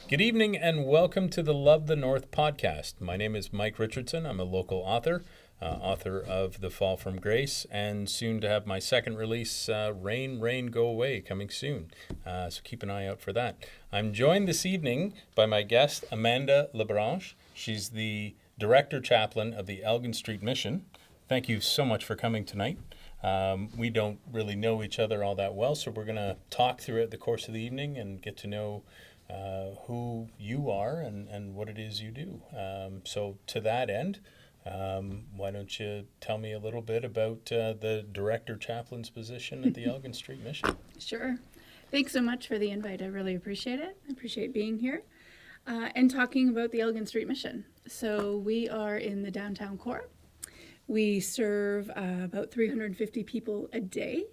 Good evening and welcome to the Love the North podcast. My name is Mike Richardson. I'm a local author, author of The Fall from Grace, and soon to have my second release, Rain, Rain, Go Away, coming soon. So keep an eye out for that. I'm joined this evening by my guest, Amanda Lebranche. She's the Director Chaplain of the Elgin Street Mission. Thank you so much for coming tonight. We don't really know each other all that well, so we're going to talk throughout the course of the evening and get to know who you are and what it is you do. So to that end, why don't you tell me a little bit about the Director Chaplain's position at the Elgin Street Mission? Sure. Thanks so much for the invite. I really appreciate it. I appreciate being here and talking about the Elgin Street Mission. So we are in the downtown core. We serve about 350 people a day.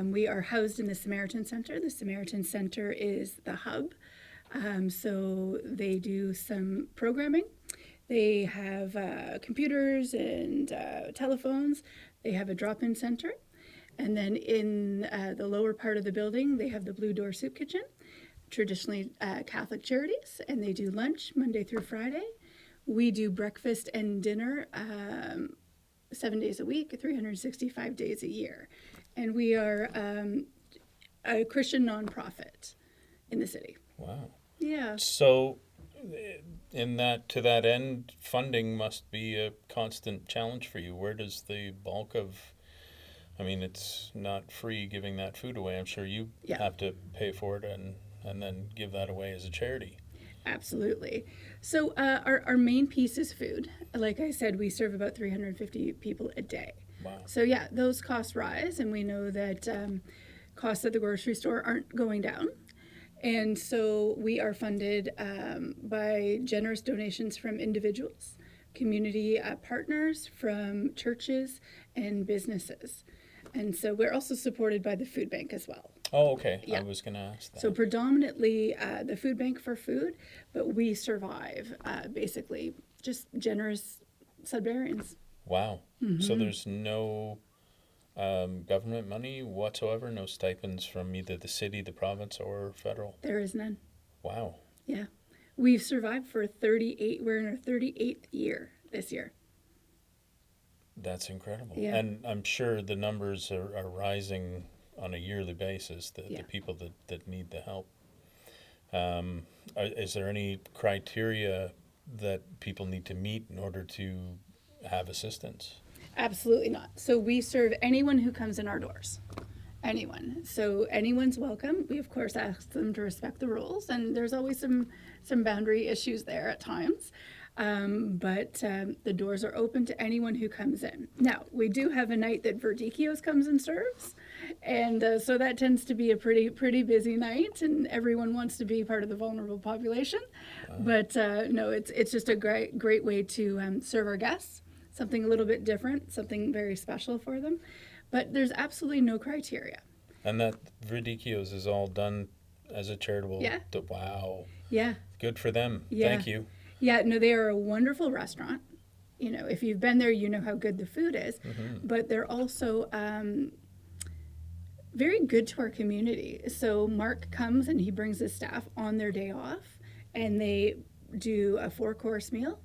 We are housed in the Samaritan Center. The Samaritan Center is the hub. So they do some programming. They have computers and telephones. They have a drop-in center. And then in the lower part of the building, they have the Blue Door Soup Kitchen, traditionally Catholic Charities, and they do lunch Monday through Friday. We do breakfast and dinner 7 days a week, 365 days a year. And we are a Christian nonprofit in the city. Wow. Yeah. So to that end, funding must be a constant challenge for you. Where does the bulk of, it's not free giving that food away. I'm sure you have to pay for it and then give that away as a charity. Absolutely. So our main piece is food. Like I said, we serve about 350 people a day. Wow. So yeah, those costs rise, and we know that costs at the grocery store aren't going down. And so we are funded by generous donations from individuals, community partners, from churches and businesses. And so we're also supported by the food bank as well. Oh, okay. Yeah. I was going to ask that. So predominantly the food bank for food, but we survive basically just generous Sudburyans. Wow. Mm-hmm. So there's no government money whatsoever, no stipends from either the city, the province, or federal? There is none. Wow. Yeah. We've survived for 38, we're in our 38th year this year. That's incredible. Yeah. And I'm sure the numbers are rising on a yearly basis, the people that need the help. Is there any criteria that people need to meet in order to have assistance? Absolutely not. So we serve anyone who comes in our doors. Anyone. So anyone's welcome. We, of course, ask them to respect the rules, and there's always some boundary issues there at times. But the doors are open to anyone who comes in. Now, we do have a night that Verdikios comes and serves, and so that tends to be a pretty busy night, and everyone wants to be part of the vulnerable population. But no, it's just a great way to serve our guests, something a little bit different, something very special for them. But there's absolutely no criteria. And that Verdikios is all done as a charitable... Yeah. Wow. Yeah. Good for them. Yeah. Thank you. Yeah, no, they are a wonderful restaurant. You know, if you've been there, you know how good the food is. Mm-hmm. But they're also very good to our community. So Mark comes and he brings his staff on their day off, and they do a 4-course meal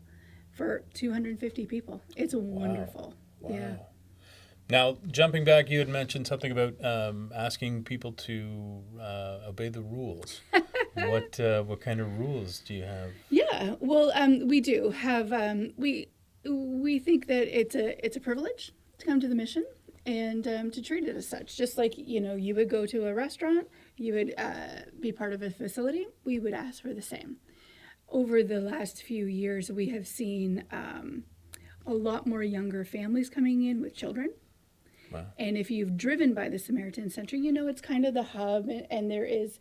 for 250 people. It's wonderful. Wow. Yeah. Now, jumping back, you had mentioned something about asking people to obey the rules. What kind of rules do you have? Yeah, well, we do have. We think that it's a privilege to come to the mission and to treat it as such. Just like you would go to a restaurant, you would be part of a facility. We would ask for the same. Over the last few years, we have seen a lot more younger families coming in with children. Wow. And if you've driven by the Samaritan Center, it's kind of the hub, and there is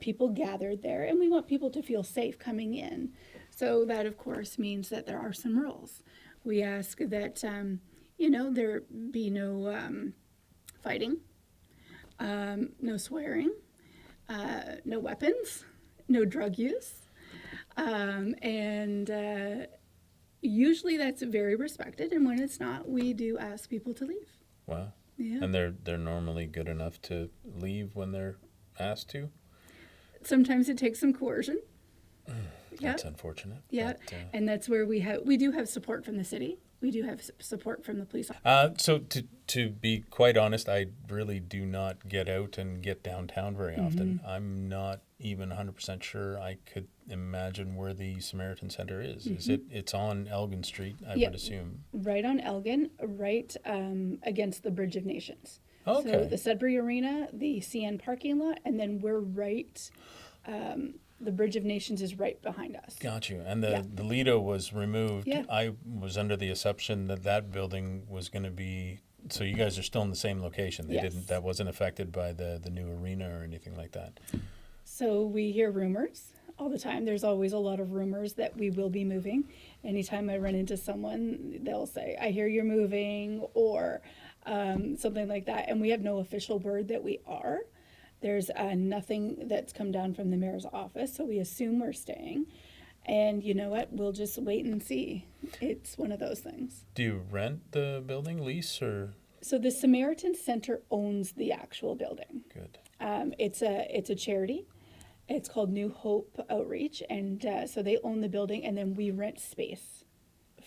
people gathered there, and we want people to feel safe coming in. So that, of course, means that there are some rules. We ask that, there be no fighting, no swearing, no weapons, no drug use, and usually that's very respected, and when it's not, we do ask people to leave. Wow. Yeah. And they're normally good enough to leave when they're asked to? Sometimes it takes some coercion. That's unfortunate. Yeah, But, and that's where we do have support from the city. We do have support from the police. So to be quite honest, I really do not get out and get downtown very often. I'm not even 100% sure I could imagine where the Samaritan Center is. Is it's on Elgin Street, I would assume. Right on Elgin, right against the Bridge of Nations. Okay. So the Sudbury Arena, the CN parking lot, and then we're right. The Bridge of Nations is right behind us. Got you. And the Lido was removed. Yeah. I was under the assumption that that building was going to be. So you guys are still in the same location. Yes. That wasn't affected by the new arena or anything like that. So we hear rumors all the time. There's always a lot of rumors that we will be moving. Anytime I run into someone, they'll say, "I hear you're moving," or something like that. And we have no official word that we are. There's nothing that's come down from the mayor's office, so we assume we're staying. And you know what? We'll just wait and see. It's one of those things. Do you rent the building, lease, or? So the Samaritan Center owns the actual building. Good. It's a charity. It's called New Hope Outreach, and so they own the building, and then we rent space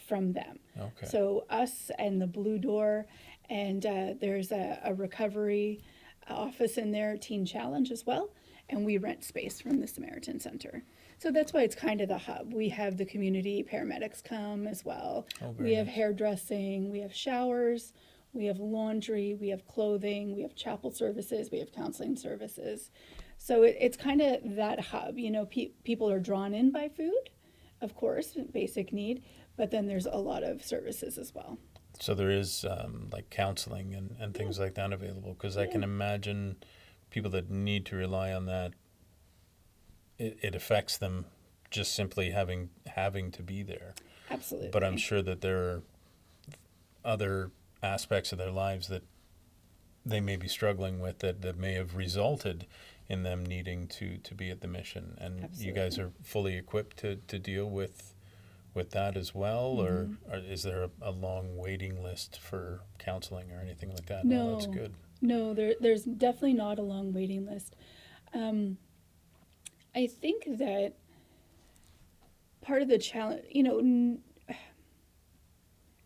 from them. Okay. So us and the Blue Door, and there's a recovery office in there, Teen Challenge as well, and we rent space from the Samaritan Center. So that's why it's kind of the hub. We have the community paramedics come as well. We have hairdressing, we have showers, we have laundry, we have clothing, we have chapel services, we have counseling services. So it's kind of that hub. You know, people are drawn in by food, of course, basic need, but then there's a lot of services as well. So there is like counseling and things like that available, because I can imagine people that need to rely on that, it affects them just simply having to be there. Absolutely. But I'm sure that there are other aspects of their lives that they may be struggling with that may have resulted in them needing to be at the mission. And Absolutely. You guys are fully equipped to deal with that as well, or is there a long waiting list for counseling or anything like that? No, that's good. No, there's definitely not a long waiting list. I think that part of the challenge, you know,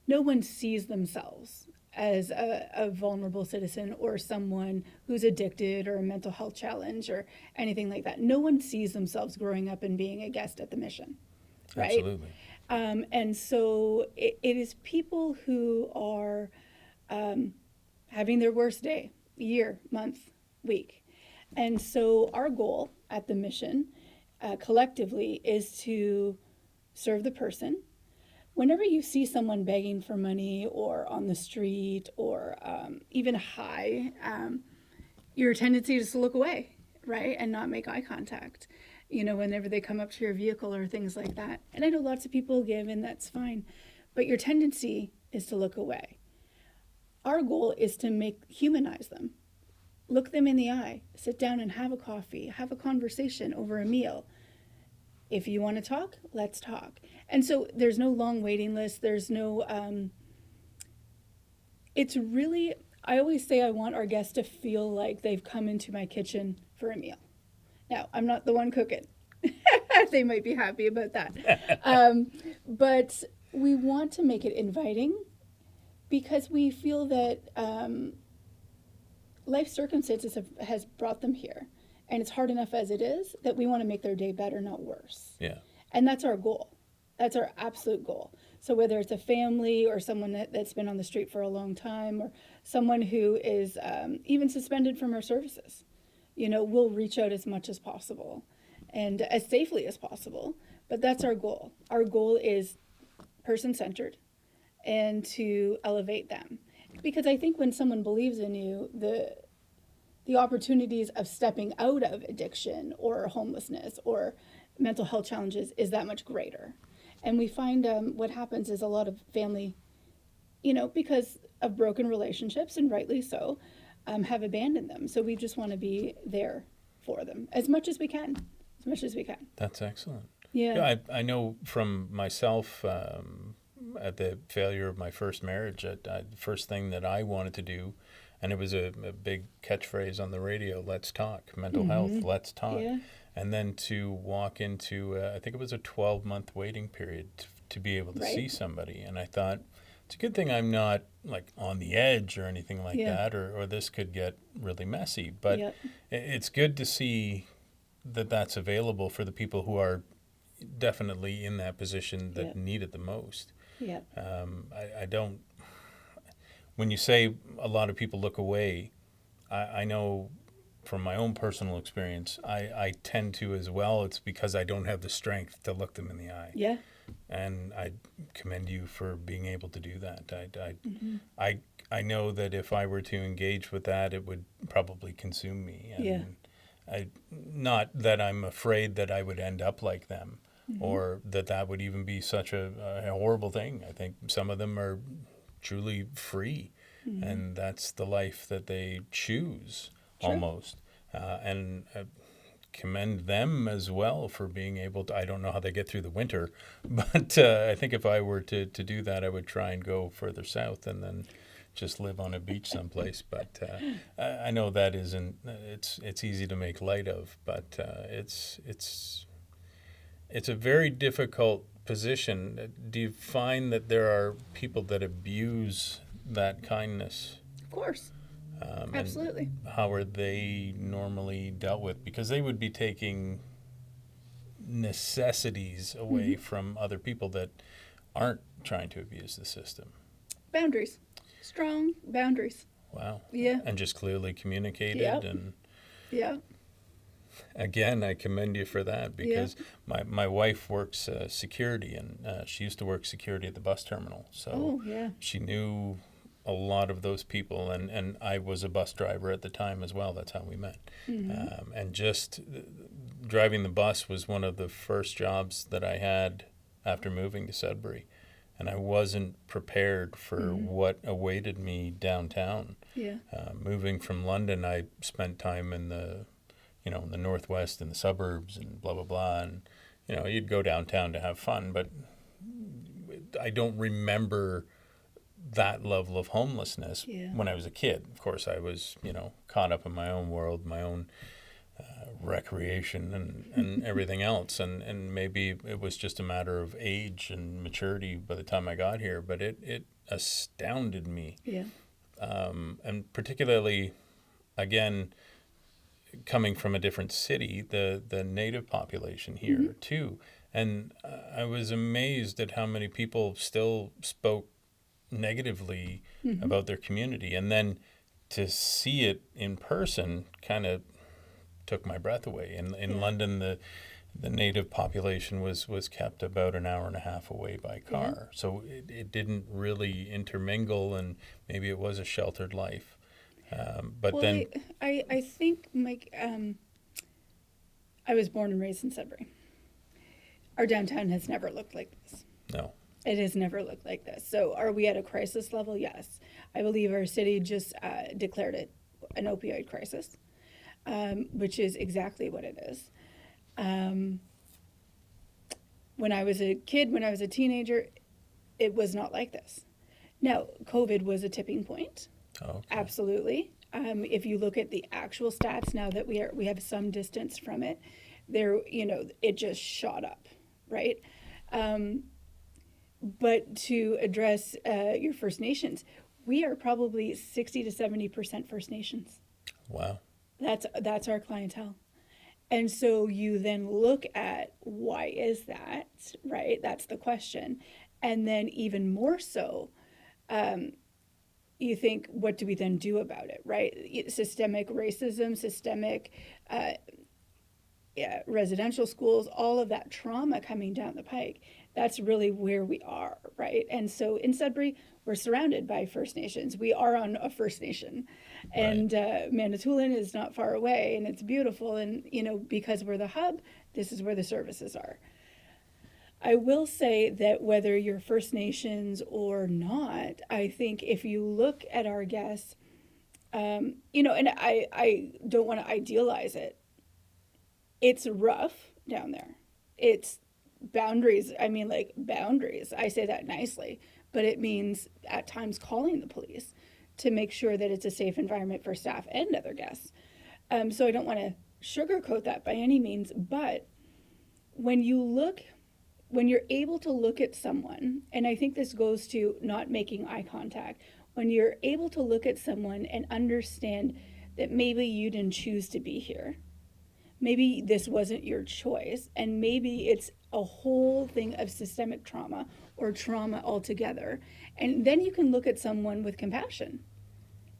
no one sees themselves as a vulnerable citizen or someone who's addicted or a mental health challenge or anything like that. No one sees themselves growing up and being a guest at the mission, right? Absolutely. And so it is people who are having their worst day, year, month, week. And so our goal at the mission collectively is to serve the person. Whenever you see someone begging for money or on the street or even high, your tendency is to look away, right? And not make eye contact, you know, whenever they come up to your vehicle or things like that. And I know lots of people give, and that's fine. But your tendency is to look away. Our goal is to humanize them. Look them in the eye, sit down and have a coffee, have a conversation over a meal. If you want to talk, let's talk. And so there's no long waiting list. There's no, it's really, I always say I want our guests to feel like they've come into my kitchen for a meal. Now, I'm not the one cooking. They might be happy about that. But we want to make it inviting because we feel that life circumstances has brought them here. And it's hard enough as it is that we want to make their day better, not worse. Yeah. And that's our goal. That's our absolute goal. So whether it's a family or someone that's been on the street for a long time or someone who is even suspended from our services, you know, we'll reach out as much as possible and as safely as possible. But that's our goal. Our goal is person-centered and to elevate them. Because I think when someone believes in you, the opportunities of stepping out of addiction or homelessness or mental health challenges is that much greater. And we find what happens is a lot of family, you know, because of broken relationships, and rightly so, have abandoned them. So we just want to be there for them as much as we can, That's excellent. Yeah. I know from myself, at the failure of my first marriage, the first thing that I wanted to do, and it was a big catchphrase on the radio, let's talk, mental health, let's talk. Yeah. and then to walk into, I think it was a 12-month waiting period to be able to Right. see somebody. And I thought, it's a good thing I'm not like on the edge or anything like Yeah. that, or this could get really messy. But Yep. it's good to see that that's available for the people who are definitely in that position that Yep. need it the most. Yep. I don't, when you say a lot of people look away, I know from my own personal experience, I tend to as well. It's because I don't have the strength to look them in the eye. Yeah. And I commend you for being able to do that. Mm-hmm. I know that if I were to engage with that, it would probably consume me. And Yeah. not that I'm afraid that I would end up like them, Mm-hmm. or that would even be such a horrible thing. I think some of them are truly free, Mm-hmm. and that's the life that they choose. True. Almost. And commend them as well for being able to, I don't know how they get through the winter, but I think if I were to do that, I would try and go further south and then just live on a beach someplace. But I know that isn't, it's easy to make light of, but it's a very difficult position. Do you find that there are people that abuse that kindness? Of course. And Absolutely. how are they normally dealt with? Because they would be taking necessities away from other people that aren't trying to abuse the system. Boundaries. Strong boundaries. Wow. Yeah. And just clearly communicated. Yep. And Yeah. again, I commend you for that, because my wife works security, and she used to work security at the bus terminal. So Oh, yeah. she knew a lot of those people, and I was a bus driver at the time as well. That's how we met. Mm-hmm. And just driving the bus was one of the first jobs that I had after moving to Sudbury, and I wasn't prepared for what awaited me downtown. Yeah. Moving from London, I spent time in the Northwest, in the suburbs, and blah blah blah, and you'd go downtown to have fun, but I don't remember that level of homelessness when I was a kid. Of course, I was, caught up in my own world, my own recreation and everything else. And maybe it was just a matter of age and maturity by the time I got here, but it astounded me. Yeah. And particularly, again, coming from a different city, the native population here too. And I was amazed at how many people still spoke negatively about their community, and then to see it in person kind of took my breath away. In London, the native population was kept about an hour and a half away by car, so it didn't really intermingle, and maybe it was a sheltered life. But Well, then I think, Mike, I was born and raised in Sudbury. Our downtown has never looked like this. no, It has never looked like this. So are we at a crisis level? Yes. I believe our city just declared it an opioid crisis, which is exactly what it is. When I was a kid, when I was a teenager, it was not like this. Now, COVID was a tipping point. okay. Absolutely. If you look at the actual stats now that we have some distance from it, it just shot up, right? But to address your First Nations, we are probably 60 to 70% First Nations. Wow. That's our clientele. And so you then look at, why is that, right? That's the question. And then even more so, you think, what do we then do about it, right? Systemic racism, systemic residential schools, all of that trauma coming down the pike. That's really where we are, right? And so in Sudbury, we're surrounded by First Nations. We are on a First Nation. And Manitoulin is not far away, and it's beautiful. And, because we're the hub, this is where the services are. I will say that whether you're First Nations or not, I think if you look at our guests, and I don't want to idealize it. It's rough down there. It's boundaries. I mean, like boundaries. I say that nicely, but it means at times calling the police to make sure that it's a safe environment for staff and other guests. So I don't want to sugarcoat that by any means, but when you're able to look at someone, and I think this goes to not making eye contact, when you're able to look at someone and understand that maybe you didn't choose to be here, maybe this wasn't your choice, and maybe it's a whole thing of systemic trauma or trauma altogether, and then you can look at someone with compassion,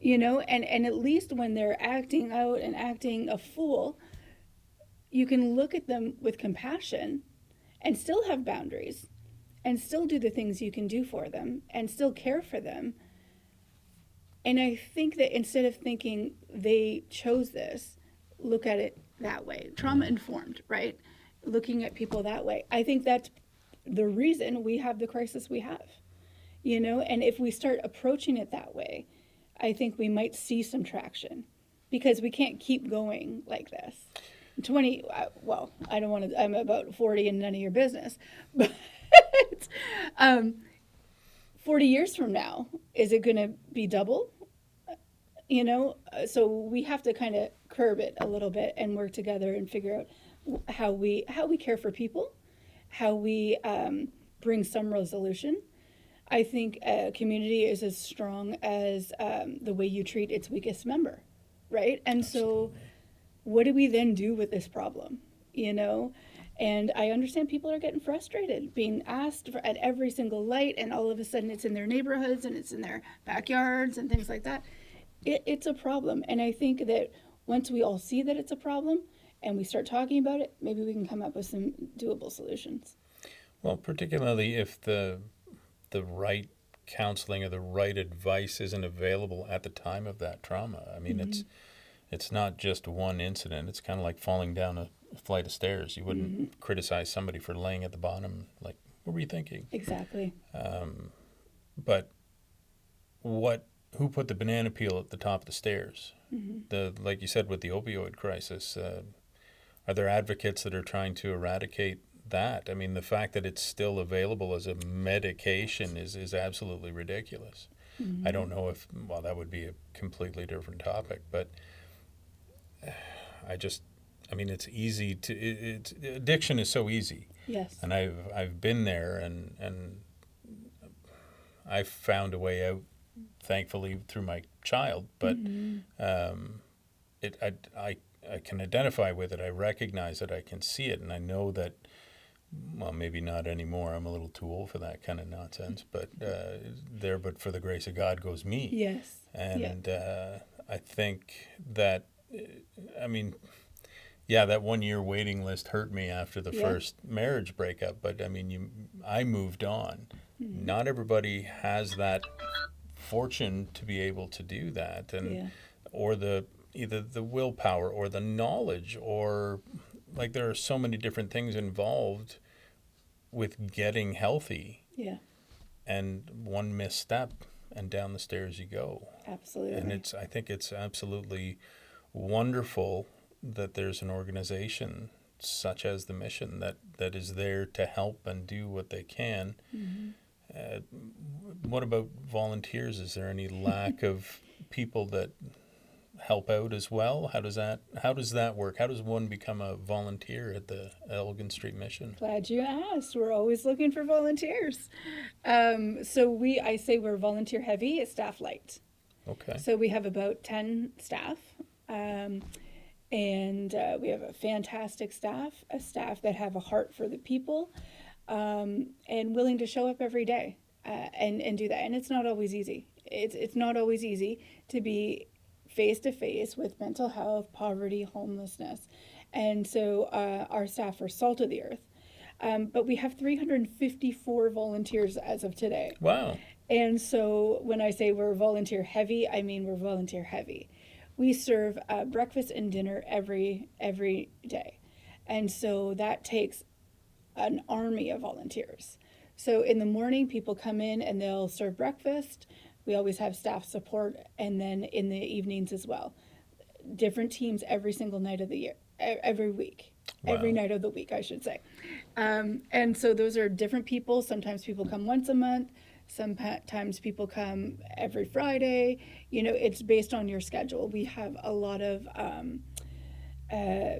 and at least when they're acting out and acting a fool, you can look at them with compassion and still have boundaries and still do the things you can do for them and still care for them. And I think that instead of thinking they chose this, look at it that way. Trauma informed, right? Looking at people that way. I think that's the reason we have the crisis we have, and if we start approaching it that way, I think we might see some traction, because we can't keep going like this. 20, I don't want to, I'm about 40 and none of your business, but 40 years from now, is it going to be double? So we have to kind of curb it a little bit and work together and figure out how we care for people, how we bring some resolution. I think a community is as strong as the way you treat its weakest member, right? And Absolutely. So what do we then do with this problem, And I understand people are getting frustrated, being asked at every single light, and all of a sudden it's in their neighborhoods and it's in their backyards and things like that. It's a problem. And I think that once we all see that it's a problem and we start talking about it, maybe we can come up with some doable solutions. Well, particularly if the right counseling or the right advice isn't available at the time of that trauma. I mean, it's not just one incident. It's kind of like falling down a flight of stairs. You wouldn't criticize somebody for laying at the bottom. Like, what were you thinking? Exactly. But who put the banana peel at the top of the stairs? Like you said, with the opioid crisis, are there advocates that are trying to eradicate that? I mean, the fact that it's still available as a medication is absolutely ridiculous. I don't know if, that would be a completely different topic, but it's easy to, addiction is so easy. Yes. And I've been there, and I've found a way out, thankfully, through my child, but I can identify with it. I recognize it. I can see it, and I know that, maybe not anymore. I'm a little too old for that kind of nonsense, but but for the grace of God goes me. Yes. And I think that, that 1 year waiting list hurt me after the first marriage breakup, but I moved on. Not everybody has that fortune to be able to do that, and or either the willpower or the knowledge, or like there are so many different things involved with getting healthy. Yeah. And one misstep and down the stairs you go. Absolutely. And I think it's absolutely wonderful that there's an organization such as the Mission that is there to help and do what they can. What about volunteers? Is there any lack of people that help out as well? How does that work? How does one become a volunteer at the Elgin Street Mission? Glad you asked. We're always looking for volunteers. So I say we're volunteer heavy, staff light. Okay. So we have about 10 staff, and we have a fantastic staff, a staff that have a heart for the people, and willing to show up every day and do that. And it's not always easy. It's not always easy to be face to face with mental health, poverty, homelessness. And so our staff are salt of the earth. But we have 354 volunteers as of today. Wow. And so when I say we're volunteer heavy, I mean we're volunteer heavy. We serve breakfast and dinner every day. And so that takes an army of volunteers. So in the morning, people come in and they'll serve breakfast. We always have staff support, and then in the evenings as well. Different teams every single night of the year, every week. Wow. Every night of the week, I should say. And so those are different people. Sometimes people come once a month. Sometimes people come every Friday. It's based on your schedule. We have a lot of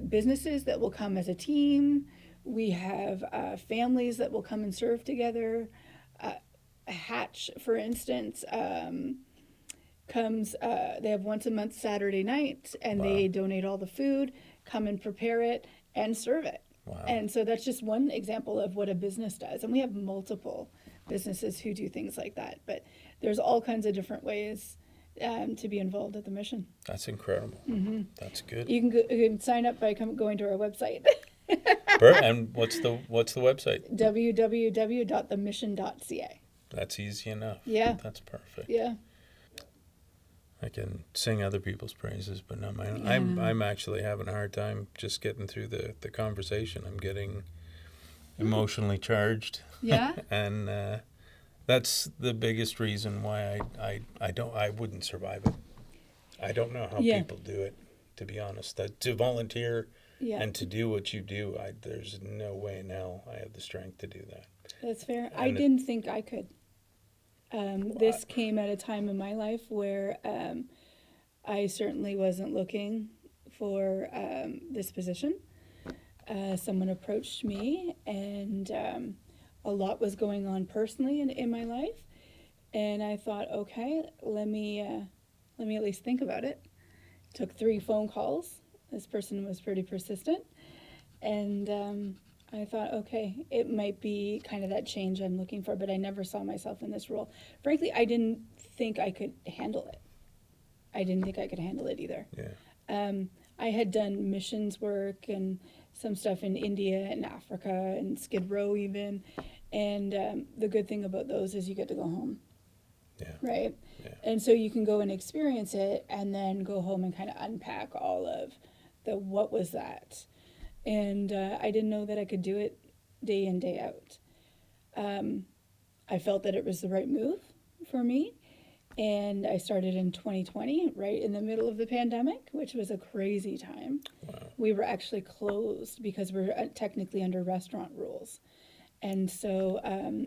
businesses that will come as a team. We have families that will come and serve together. Hatch, for instance, comes, they have once a month Saturday night, and they donate all the food, come and prepare it, and serve it. Wow. And so that's just one example of what a business does. And we have multiple businesses who do things like that. But there's all kinds of different ways to be involved at the mission. That's incredible. Mm-hmm. That's good. You can sign up by going to our website. And what's the website? www.themission.ca. That's easy enough. Yeah. That's perfect. Yeah. I can sing other people's praises, but not my own. Yeah. I'm actually having a hard time just getting through the conversation. I'm getting emotionally charged. Yeah. And that's the biggest reason why I wouldn't survive it. I don't know how people do it, to be honest. To volunteer and to do what you do, there's no way in hell I have the strength to do that. That's fair. I didn't think I could. This came at a time in my life where I certainly wasn't looking for this position. Someone approached me, and a lot was going on personally in my life, and I thought, okay, let me at least think about it. Took 3 phone calls. This person was pretty persistent, and I thought, okay, it might be kind of that change I'm looking for, but I never saw myself in this role. Frankly, I didn't think I could handle it. I didn't think I could handle it either. Yeah. I had done missions work and some stuff in India and Africa and Skid Row even, and the good thing about those is you get to go home. Yeah. Right? Yeah. And so you can go and experience it and then go home and kind of unpack all of what was that. And I didn't know that I could do it day in, day out. I felt that it was the right move for me. And I started in 2020, right in the middle of the pandemic, which was a crazy time. Wow. We were actually closed because we're technically under restaurant rules. And so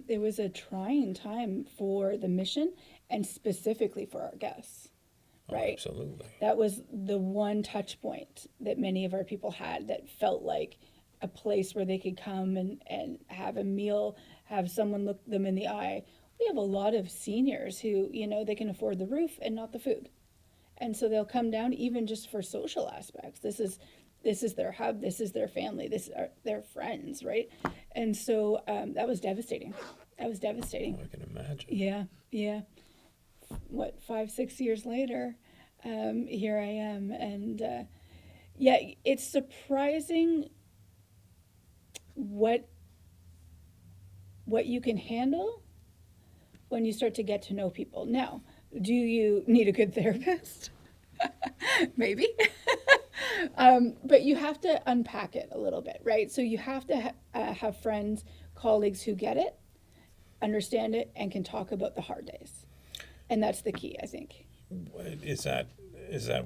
it was a trying time for the mission and specifically for our guests. Right. Absolutely. That was the one touch point that many of our people had that felt like a place where they could come and have a meal, have someone look them in the eye. We have a lot of seniors who, they can afford the roof and not the food. And so they'll come down even just for social aspects. This is their hub. This is their family. This are their friends, right? And so that was devastating. I can imagine. Yeah. 5-6 years later, here I am, and it's surprising what you can handle when you start to get to know people. Now, do you need a good therapist? Maybe. But you have to unpack it a little bit, right? So you have to have friends, colleagues who get it, understand it, and can talk about the hard days. And that's the key, I think. Is that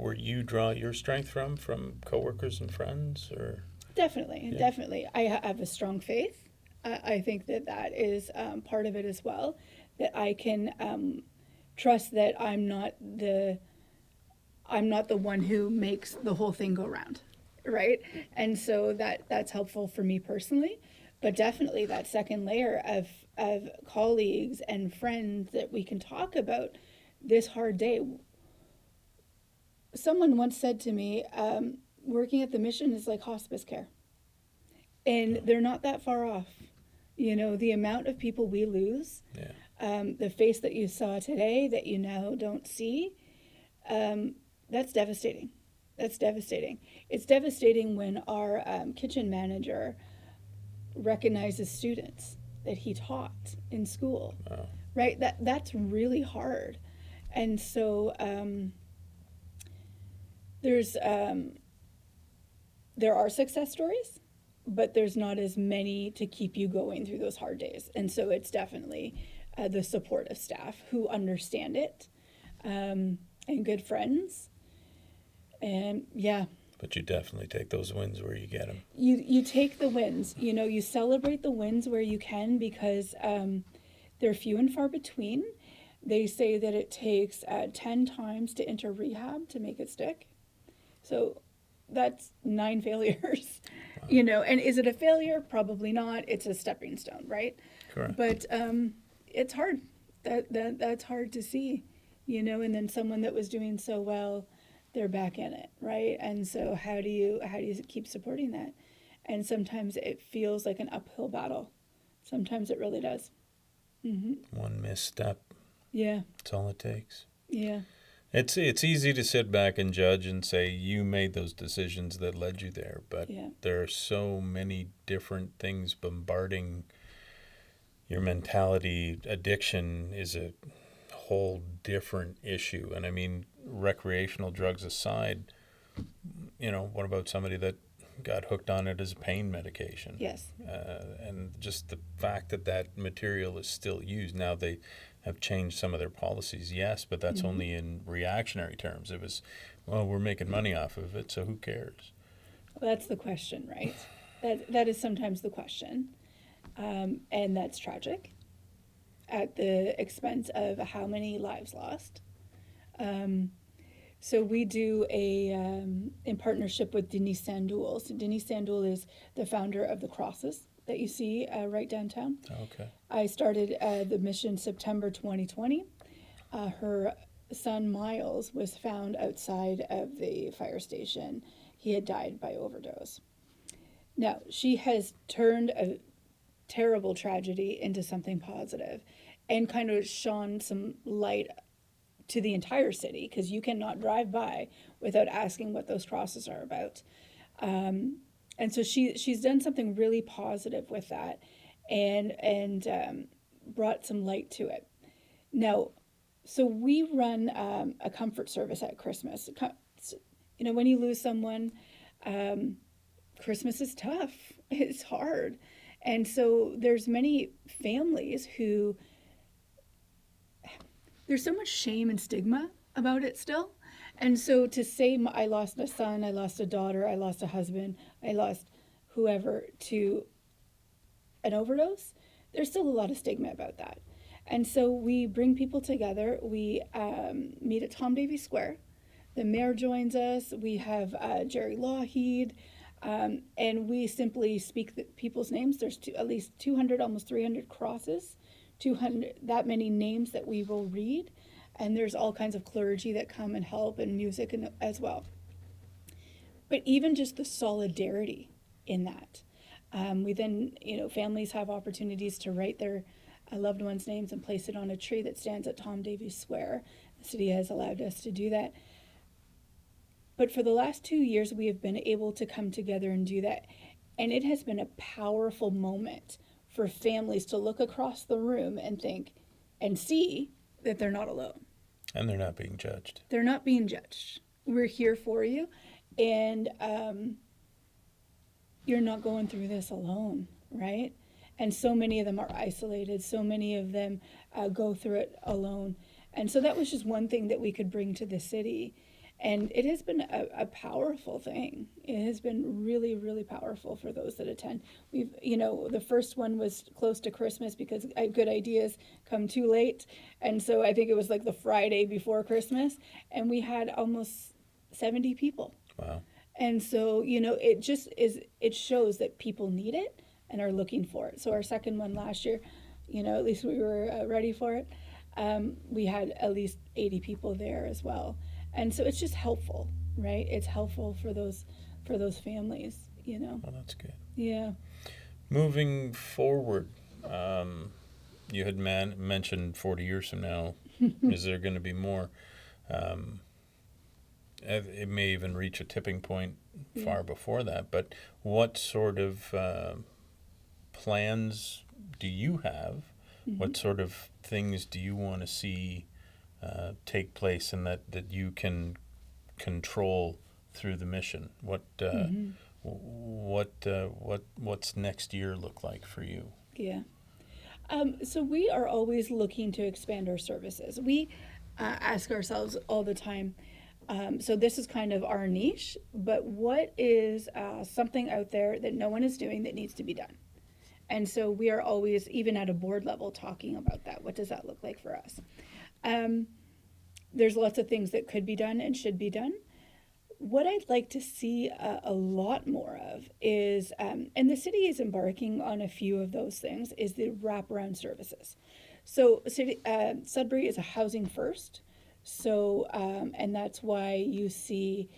where you draw your strength from coworkers and friends, or? Definitely. I have a strong faith. I think that is part of it as well. That I can trust that I'm not the one who makes the whole thing go round, right? And so that's helpful for me personally. But definitely that second layer of colleagues and friends that we can talk about this hard day. Someone once said to me, working at the mission is like hospice care. And they're not that far off. The amount of people we lose, the face that you saw today that you now don't see, that's devastating. It's devastating when our kitchen manager recognizes students that he taught in school, right? That's really hard. And so there are success stories, but there's not as many to keep you going through those hard days. And so it's definitely the support of staff who understand it, and good friends. And But you definitely take those wins where you get them. You take the wins. You celebrate the wins where you can, because they're few and far between. They say that it takes 10 times to enter rehab to make it stick. So that's 9 failures, you know. And is it a failure? Probably not. It's a stepping stone, right? Correct. But it's hard. That's hard to see, you know. And then someone that was doing so well, they're back in it, right? And so how do you keep supporting that? And sometimes it feels like an uphill battle. Sometimes it really does. One misstep. Yeah. That's all it takes. Yeah. It's easy to sit back and judge and say you made those decisions that led you there, but there are so many different things bombarding your mentality. Addiction is a whole different issue. And I mean, recreational drugs aside, you know, what about somebody that got hooked on it as a pain medication? Yes. And just the fact that that material is still used. Now they have changed some of their policies, yes, but that's only in reactionary terms. It was, well, we're making money off of it, so who cares? Well, that's the question, right? That is sometimes the question. And that's tragic at the expense of how many lives lost. So we do in partnership with Denise Sandul. So Denise Sandul is the founder of the Crosses that you see right downtown. Okay. I started the mission September 2020. Her son Miles was found outside of the fire station. He had died by overdose. Now, she has turned a terrible tragedy into something positive and kind of shone some light to the entire city, because you cannot drive by without asking what those crosses are about. And so she's done something really positive with that and brought some light to it. Now, so we run a comfort service at Christmas. You know, when you lose someone, Christmas is tough. It's hard. And so there's many families who, there's so much shame and stigma about it still. And so to say, I lost a son, I lost a daughter, I lost a husband, I lost whoever to an overdose, there's still a lot of stigma about that. And so we bring people together. We meet at Tom Davies Square. The mayor joins us. We have Jerry Lougheed. And we simply speak people's names. There's at least 200, almost 300 crosses, 200, that many names that we will read. And there's all kinds of clergy that come and help, and music as well. But even just the solidarity in that. We then, you know, families have opportunities to write their loved ones' names and place it on a tree that stands at Tom Davies Square. The city has allowed us to do that. But for the last 2 years, we have been able to come together and do that. And it has been a powerful moment for families to look across the room and think and see that they're not alone. And they're not being judged. They're not being judged. We're here for you. And you're not going through this alone, right? And so many of them are isolated. So many of them go through it alone. And so that was just one thing that we could bring to the city. And it has been a powerful thing. It has been really, really powerful for those that attend. We've, you know, the first one was close to Christmas because good ideas come too late. And so I think it was like the Friday before Christmas. And we had almost 70 people. Wow. And so, you know, it just is, it shows that people need it and are looking for it. So our second one last year, you know, at least we were ready for it. We had at least 80 people there as well. And so it's just helpful, right? It's helpful for those families, you know. Well, that's good. Yeah. Moving forward, you had mentioned 40 years from now. Is there going to be more? It may even reach a tipping point far before that. But what sort of plans do you have? Mm-hmm. What sort of things do you want to see take place, and that you can control through the mission? What's next year look like for you? Yeah. So we are always looking to expand our services. We ask ourselves all the time, so this is kind of our niche, but what is something out there that no one is doing that needs to be done? And so we are always, even at a board level, talking about that. What does that look like for us? There's lots of things that could be done and should be done. what I'd like to see a lot more of is, and the city is embarking on a few of those things, is the wraparound services. So Sudbury is a housing first. So, and that's why you see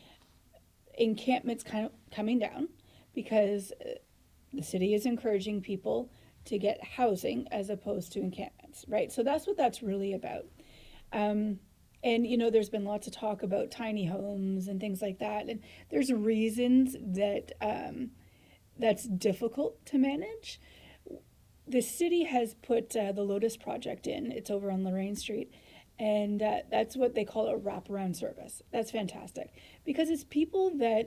encampments kind of coming down, because the city is encouraging people to get housing as opposed to encampments, right? So that's what that's really about. And, there's been lots of talk about tiny homes and things like that. And there's reasons that that's difficult to manage. The city has put the Lotus Project in. It's over on Lorraine Street. And that's what they call a wraparound service. That's fantastic. Because it's people that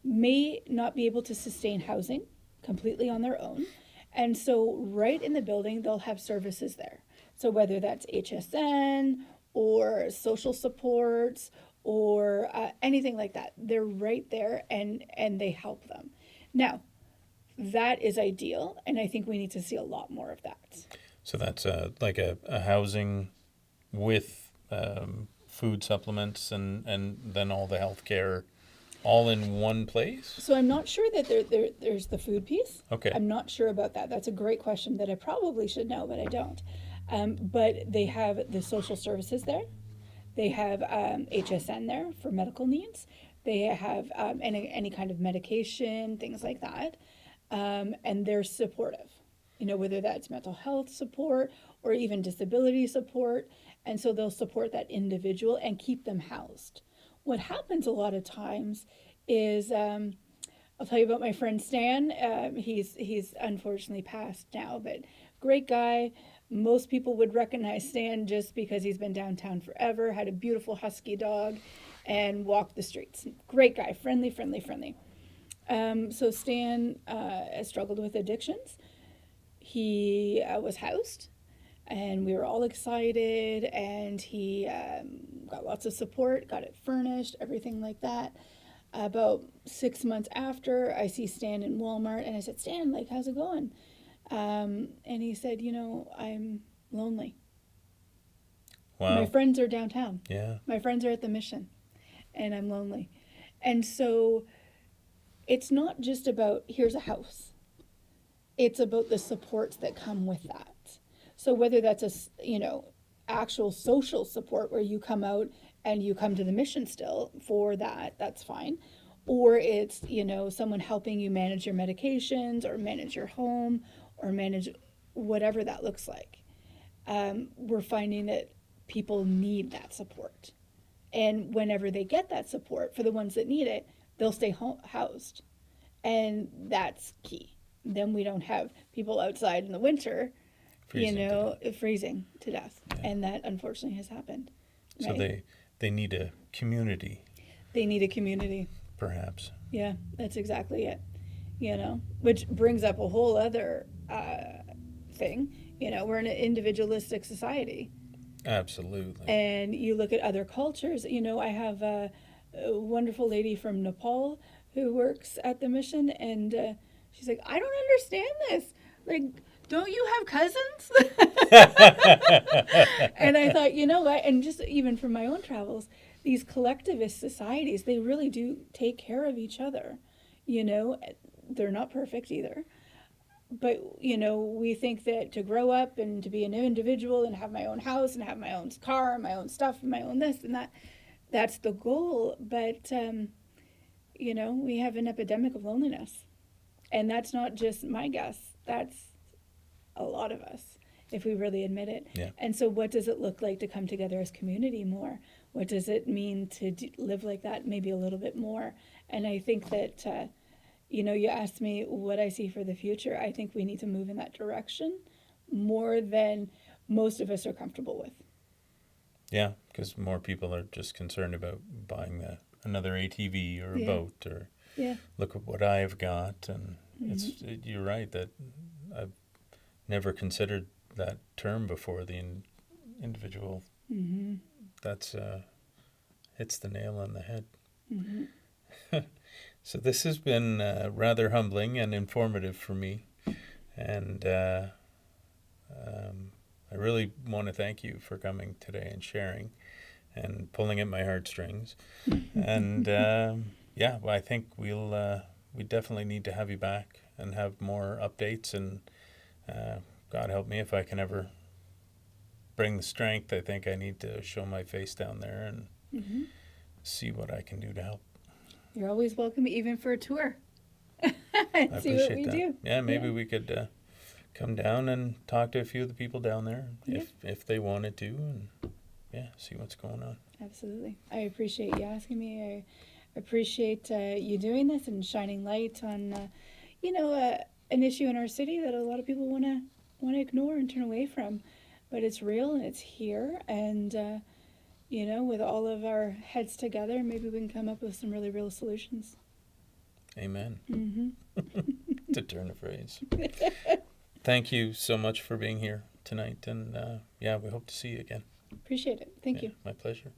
may not be able to sustain housing completely on their own. And so right in the building, they'll have services there. So whether that's HSN or social supports or anything like that, they're right there and they help them. Now, that is ideal, and I think we need to see a lot more of that. So that's like a housing with food supplements and then all the healthcare all in one place? So I'm not sure that there's the food piece. Okay. I'm not sure about that. That's a great question that I probably should know, but I don't. But they have the social services there. They have HSN there for medical needs. They have any kind of medication, things like that. And they're supportive, whether that's mental health support or even disability support. And so they'll support that individual and keep them housed. What happens a lot of times is, I'll tell you about my friend Stan. He's unfortunately passed now, but great guy. Most people would recognize Stan just because he's been downtown forever, had a beautiful husky dog, and walked the streets. Great guy, friendly. So Stan has struggled with addictions. He was housed, and we were all excited, and he got lots of support, got it furnished, everything like that. About 6 months after, I see Stan in Walmart, and I said, Stan, how's it going? And he said, I'm lonely. Wow. My friends are downtown. Yeah. My friends are at the mission, and I'm lonely. And so it's not just about, here's a house. It's about the supports that come with that. So whether that's actual social support where you come out and you come to the mission still for that, that's fine. Or it's, someone helping you manage your medications or manage your home or manage whatever that looks like. We're finding that people need that support. And whenever they get that support, for the ones that need it, they'll stay housed. And that's key. Then we don't have people outside in the winter, freezing to death. Yeah. And that unfortunately has happened. Right? So they need a community. They need a community. Perhaps. Yeah, that's exactly it. Which brings up a whole other thing. We're in an individualistic society. Absolutely. And you look at other cultures. I have a wonderful lady from Nepal who works at the mission, and she's like, I don't understand this. Don't you have cousins? And I thought, what? And just even from my own travels, these collectivist societies, they really do take care of each other. They're not perfect either. But, we think that to grow up and to be an individual and have my own house and have my own car and my own stuff and my own this and that, that's the goal. But, we have an epidemic of loneliness. And that's not just my guess. That's a lot of us, if we really admit it. Yeah. And so what does it look like to come together as community more? What does it mean to live like that maybe a little bit more? And I think that, you asked me what I see for the future. I think we need to move in that direction more than most of us are comfortable with. Yeah, because more people are just concerned about buying another ATV or a boat or look at what I've got. And you're right that I've never considered that term before, the individual. Mm-hmm. That's hits the nail on the head. Mm-hmm. So this has been rather humbling and informative for me, and I really want to thank you for coming today and sharing. and pulling at my heartstrings. And well, I think we definitely need to have you back and have more updates. And God help me if I can ever bring the strength. I think I need to show my face down there and see what I can do to help. You're always welcome, even for a tour. I See what we do. Yeah, maybe we could come down and talk to a few of the people down there if they wanted to, and see what's going on. Absolutely. I appreciate you asking me. I appreciate you doing this and shining light on, an issue in our city that a lot of people want to ignore and turn away from, but it's real and it's here. And with all of our heads together, maybe we can come up with some really real solutions. Amen. To turn a phrase. Thank you so much for being here tonight, and we hope to see you again. Appreciate it. Thank you. My pleasure.